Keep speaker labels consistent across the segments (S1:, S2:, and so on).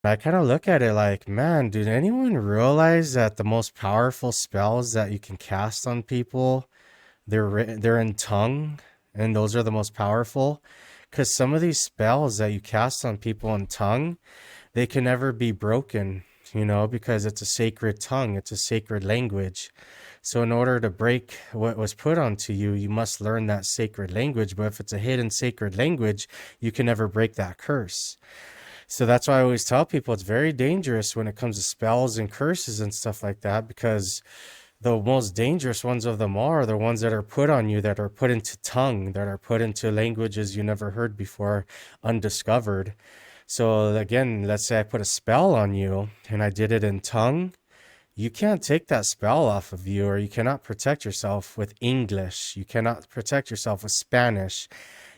S1: I kind of look at it like, man, did anyone realize that the most powerful spells that you can cast on people, they're in tongue, and those are the most powerful? Because some of these spells that you cast on people in tongue, they can never be broken, because it's a sacred tongue, it's a sacred language. So in order to break what was put onto you, you must learn that sacred language. But if it's a hidden sacred language, you can never break that curse. So that's why I always tell people it's very dangerous when it comes to spells and curses and stuff like that, because the most dangerous ones of them are the ones that are put on you, that are put into tongue, that are put into languages you never heard before, undiscovered. So again, let's say I put a spell on you and I did it in tongue. You can't take that spell off of you, or you cannot protect yourself with English. You cannot protect yourself with Spanish.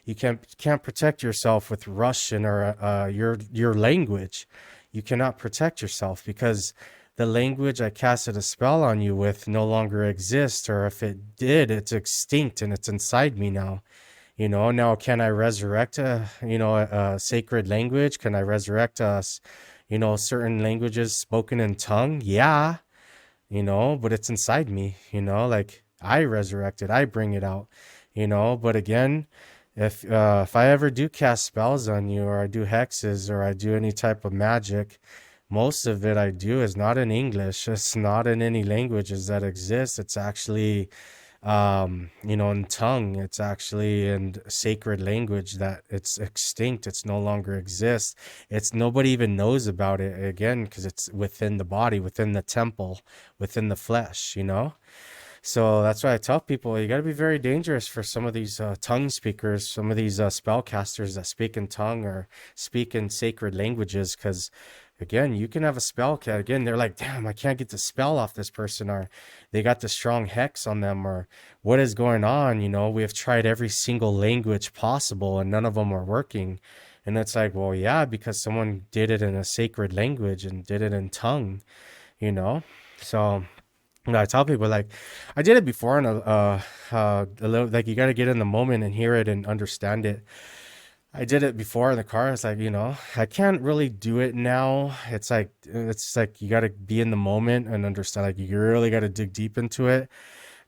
S1: You can't protect yourself with Russian or your language. You cannot protect yourself because the language I casted a spell on you with no longer exists, or if it did, it's extinct and it's inside me now. Now can I resurrect a sacred language? Can I resurrect certain languages spoken in tongue? Yeah, but it's inside me, like I resurrect it, I bring it out, but again, if I ever do cast spells on you, or I do hexes, or I do any type of magic, most of it I do is not in English. It's not in any languages that exist. It's actually in tongue. It's actually in sacred language that it's extinct. It's no longer exists. It's nobody even knows about it again because it's within the body, within the temple, within the flesh. So that's why I tell people you got to be very dangerous for some of these tongue speakers, some of these spellcasters that speak in tongue or speak in sacred languages. Because again, you can have a spell. Again, they're like, damn, I can't get the spell off this person, or they got the strong hex on them, or what is going on? We have tried every single language possible and none of them are working. And it's like, well, yeah, because someone did it in a sacred language and did it in tongue, you know? So I tell people like I did it before, and a little like you got to get in the moment and hear it and understand it. I did it before in the car. It's like I can't really do it now. It's like you got to be in the moment and understand. Like you really got to dig deep into it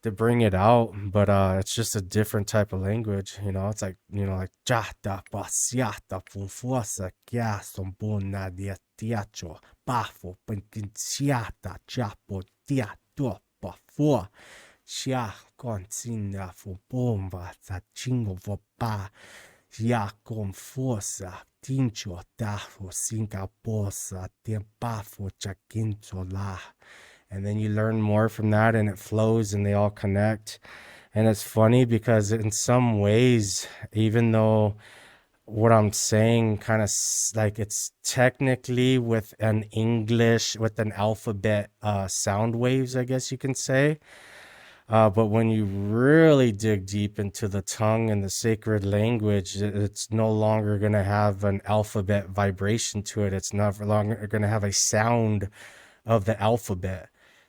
S1: to bring it out. But it's just a different type of language. It's like like jata pasiata funfuasa kya sombona diatiacho bafo penkinciata chapo diato bafo chia consigna fu bomba sa chingo fu pa ya con forza tincho da fu singaposa tempa fu chaquincho la. And then you learn more from that and it flows and they all connect. And it's funny because in some ways, even though what I'm saying kind of like it's technically with an English, with an alphabet sound waves, I guess you can say. But when you really dig deep into the tongue and the sacred language, it's no longer going to have an alphabet vibration to it. It's no longer going to have a sound of the alphabet,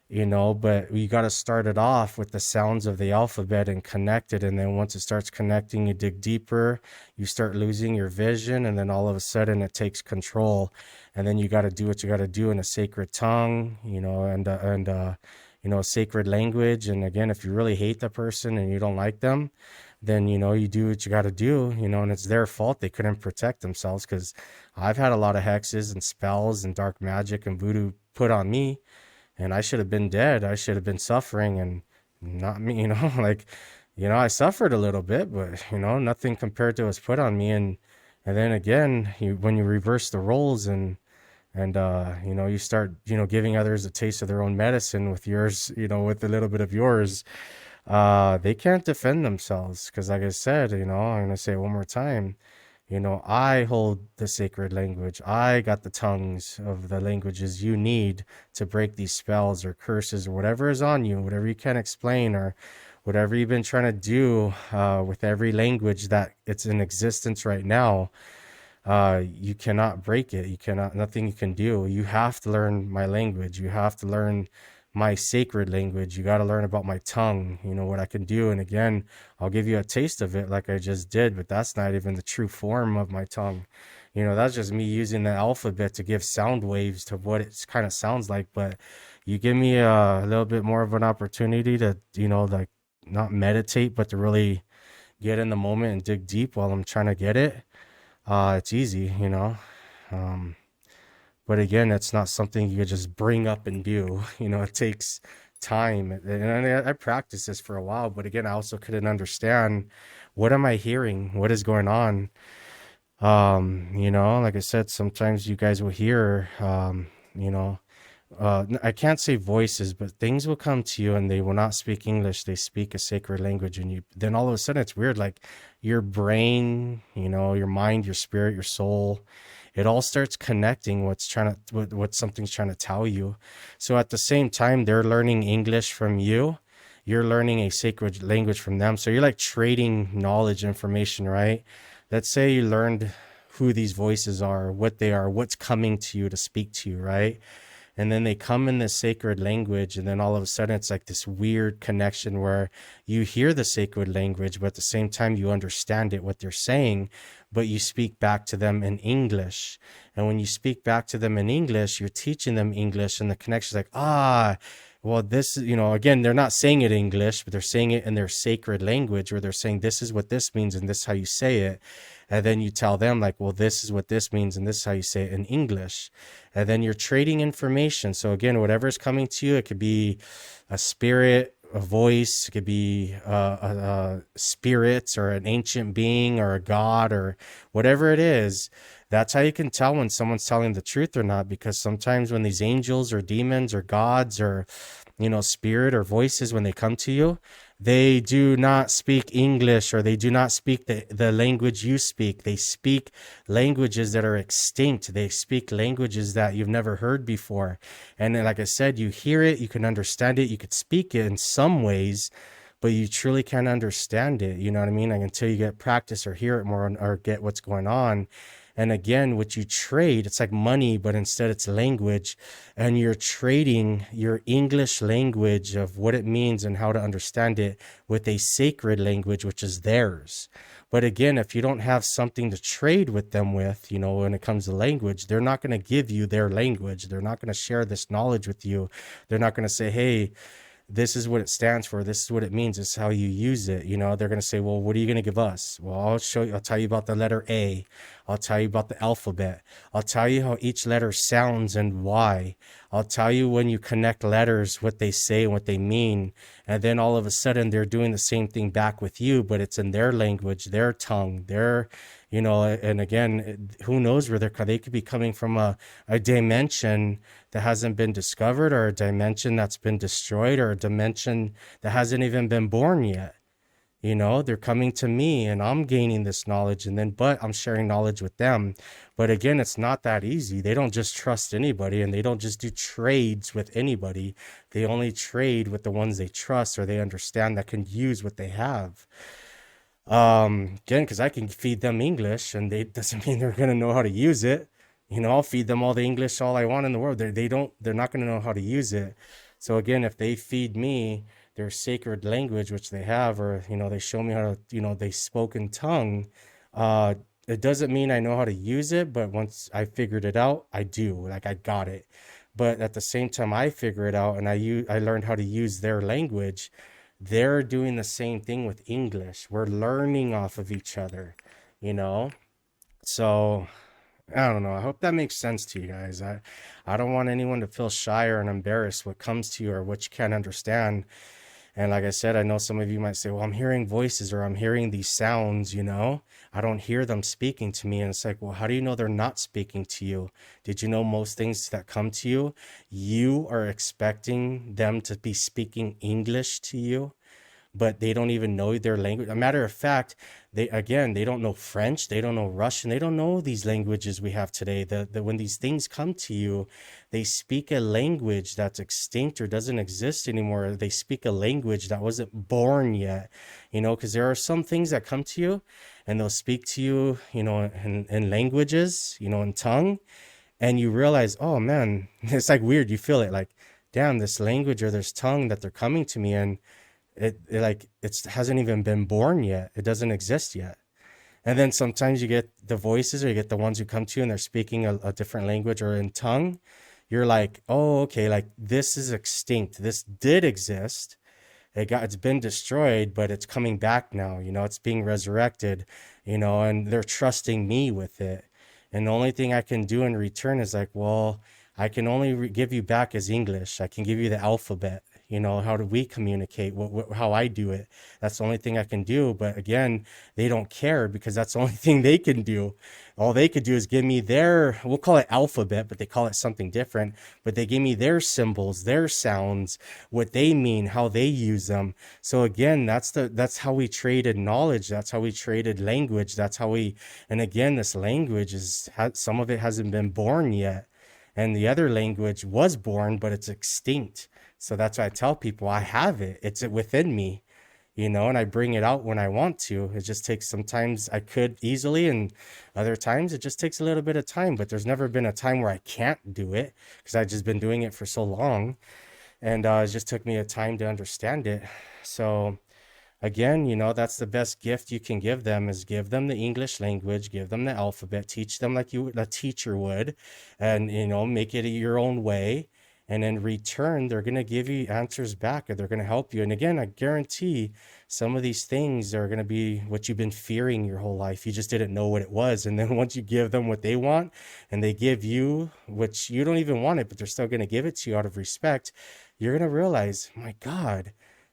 S1: but you got to start it off with the sounds of the alphabet and connect it. And then once it starts connecting, you dig deeper, you start losing your vision. And then all of a sudden it takes control. And then you got to do what you got to do in a sacred tongue, sacred language. And again, if you really hate the person and you don't like them, then you do what you got to do, and it's their fault they couldn't protect themselves. Because I've had a lot of hexes and spells and dark magic and voodoo put on me, and I should have been dead. I should have been suffering, and not me, like, I suffered a little bit, but nothing compared to what's put on me. And then again, when you reverse the roles and you start giving others a taste of their own medicine with yours, with a little bit of yours, they can't defend themselves. Because like I said, I'm gonna say it one more time, I hold the sacred language. I got the tongues of the languages you need to break these spells or curses or whatever is on you, whatever you can't explain, or whatever you've been trying to do with every language that it's in existence right now. You cannot break it. You cannot, nothing you can do. You have to learn my language. You have to learn my sacred language. You got to learn about my tongue, what I can do. And again, I'll give you a taste of it like I just did, but that's not even the true form of my tongue. That's just me using the alphabet to give sound waves to what it kind of sounds like. But you give me a little bit more of an opportunity to, like not meditate, but to really get in the moment and dig deep while I'm trying to get it. It's easy. Um, but again, it's not something you could just bring up and do. It takes time. And I practiced this for a while, but again, I also couldn't understand what am I hearing? What is going on? Like I said, sometimes you guys will hear, you know, I can't say voices, but things will come to you and they will not speak English. They speak a sacred language, and then all of a sudden it's weird. Like your brain, your mind, your spirit, your soul, it all starts connecting what something's trying to tell you. So at the same time, they're learning English from you. You're learning a sacred language from them. So you're like trading knowledge, information, right? Let's say you learned who these voices are, what they are, what's coming to you to speak to you, right? And then they come in this sacred language, and then all of a sudden it's like this weird connection where you hear the sacred language, but at the same time you understand it, what they're saying, but you speak back to them in English. And when you speak back to them in English, you're teaching them English, and the connection's like, well, this is, again, they're not saying it in English, but they're saying it in their sacred language, where they're saying, this is what this means, and this is how you say it. And then you tell them, like, well, this is what this means, and this is how you say it in English. And then you're trading information. So again, whatever's coming to you, it could be a spirit, a voice, it could be a spirit or an ancient being or a god or whatever it is. That's how you can tell when someone's telling the truth or not, because sometimes when these angels or demons or gods or, spirit or voices, when they come to you, they do not speak English, or they do not speak the language you speak. They speak languages that are extinct. They speak languages that you've never heard before. And then, like I said, you hear it, you can understand it, you could speak it in some ways, but you truly can't understand it. You know what I mean? Like, until you get practice or hear it more or get what's going on. And again, what you trade, it's like money, but instead it's language. And you're trading your English language of what it means and how to understand it with a sacred language, which is theirs. But again, if you don't have something to trade with them with, when it comes to language, they're not going to give you their language. They're not going to share this knowledge with you. They're not going to say, hey, this is what it stands for. This is what it means. This is how you use it. They're going to say, well, what are you going to give us? Well, I'll show you. I'll tell you about the letter A. I'll tell you about the alphabet. I'll tell you how each letter sounds and why. I'll tell you when you connect letters, what they say and what they mean. And then all of a sudden they're doing the same thing back with you, but it's in their language, their tongue, and again, who knows where they could be coming from a dimension that hasn't been discovered, or a dimension that's been destroyed, or a dimension that hasn't even been born yet. They're coming to me and I'm gaining this knowledge, but I'm sharing knowledge with them. But again, it's not that easy. They don't just trust anybody, and they don't just do trades with anybody. They only trade with the ones they trust or they understand that can use what they have. Again, because I can feed them English, and they doesn't mean they're gonna know how to use it. I'll feed them all the English all I want in the world. They're not gonna know how to use it. So again, if they feed me their sacred language, which they have, or they show me how to, they spoke in tongue, it doesn't mean I know how to use it, but once I figured it out, I do. Like, I got it. But at the same time I figure it out and I learned how to use their language, they're doing the same thing with English. We're learning off of each other, you know? So I don't know. I hope that makes sense to you guys. I don't want anyone to feel shy or embarrassed what comes to you or what you can't understand. And like I said, I know some of you might say, well, I'm hearing voices or I'm hearing these sounds, I don't hear them speaking to me. And it's like, well, how do you know they're not speaking to you? Did you know most things that come to you, you are expecting them to be speaking English to you? But they don't even know their language. A matter of fact, they don't know French, they don't know Russian, they don't know these languages we have today. When these things come to you, they speak a language that's extinct or doesn't exist anymore. They speak a language that wasn't born yet, because there are some things that come to you and they'll speak to you, in languages, in tongue, and you realize, oh man, it's like weird. You feel it like, damn, this language or this tongue that they're coming to me in, it hasn't even been born yet. It doesn't exist yet. And then sometimes you get the voices, or you get the ones who come to you and they're speaking a different language or in tongue. You're like, oh, okay, like this is extinct. This did exist. It's been destroyed, but it's coming back now. It's being resurrected, and they're trusting me with it. And the only thing I can do in return is like, well, I can only give you back as English. I can give you the alphabet. How do we communicate? How I do it. That's the only thing I can do. But again, they don't care because that's the only thing they can do. All they could do is give me their, we'll call it alphabet, but they call it something different. But they give me their symbols, their sounds, what they mean, how they use them. So again, that's how we traded knowledge. That's how we traded language. And again, this language some of it hasn't been born yet. And the other language was born, but it's extinct. So that's why I tell people I have it. It's within me, and I bring it out when I want to. It just takes, sometimes I could easily, and other times it just takes a little bit of time. But there's never been a time where I can't do it because I've just been doing it for so long. And it just took me a time to understand it. So again, that's the best gift you can give them, is give them the English language, give them the alphabet, teach them like a teacher would, and, make it your own way. And in return, they're going to give you answers back, or they're going to help you. And again, I guarantee some of these things are going to be what you've been fearing your whole life. You just didn't know what it was. And then once you give them what they want, and they give you, which you don't even want it, but they're still going to give it to you out of respect, you're going to realize, my God,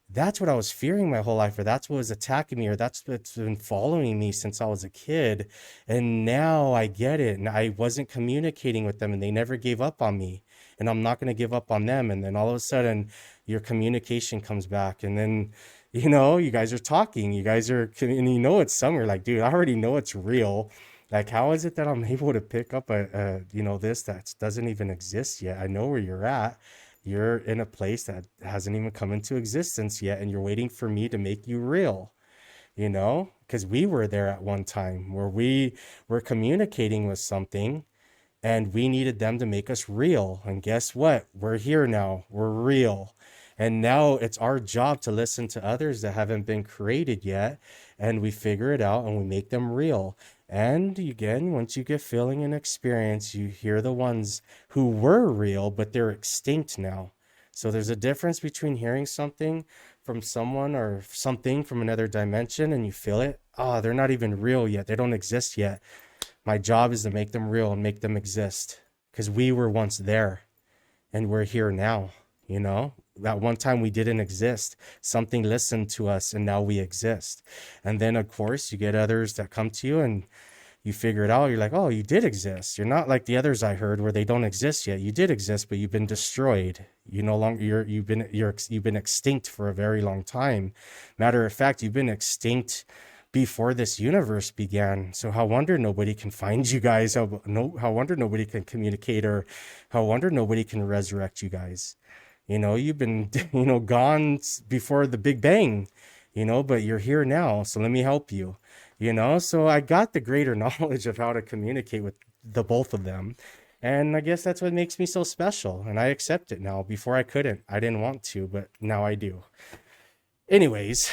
S1: that's what I was fearing my whole life, or that's what was attacking me, or that's what's been following me since I was a kid. And now I get it. And I wasn't communicating with them, and they never gave up on me. And I'm not going to give up on them. And then all of a sudden, your communication comes back. And then, you guys are talking. You guys are, and it's summer. Like, dude, I already know it's real. Like, how is it that I'm able to pick up this that doesn't even exist yet? I know where you're at. You're in a place that hasn't even come into existence yet, and you're waiting for me to make you real, because we were there at one time where we were communicating with something, and we needed them to make us real. And guess what? We're here now. We're real. And now it's our job to listen to others that haven't been created yet, and we figure it out and we make them real. And again, once you get feeling and experience, you hear the ones who were real, but they're extinct now. So there's a difference between hearing something from someone or something from another dimension and you feel it. Oh, they're not even real yet. They don't exist yet. My job is to make them real and make them exist, because we were once there and we're here now. At one time we didn't exist. Something listened to us and now we exist. And then of course you get others that come to you and you figure it out. You're like, oh, you did exist. You're not like the others I heard where they don't exist yet. You did exist, but you've been destroyed. You no longer, you've been extinct for a very long time. Matter of fact, you've been extinct before this universe began. So how wonder nobody can find you guys. How wonder nobody can communicate, or how wonder nobody can resurrect you guys. You've been, gone before the Big Bang, but you're here now. So let me help you, So I got the greater knowledge of how to communicate with the both of them. And I guess that's what makes me so special. And I accept it now. Before I couldn't. I didn't want to, but now I do. Anyways,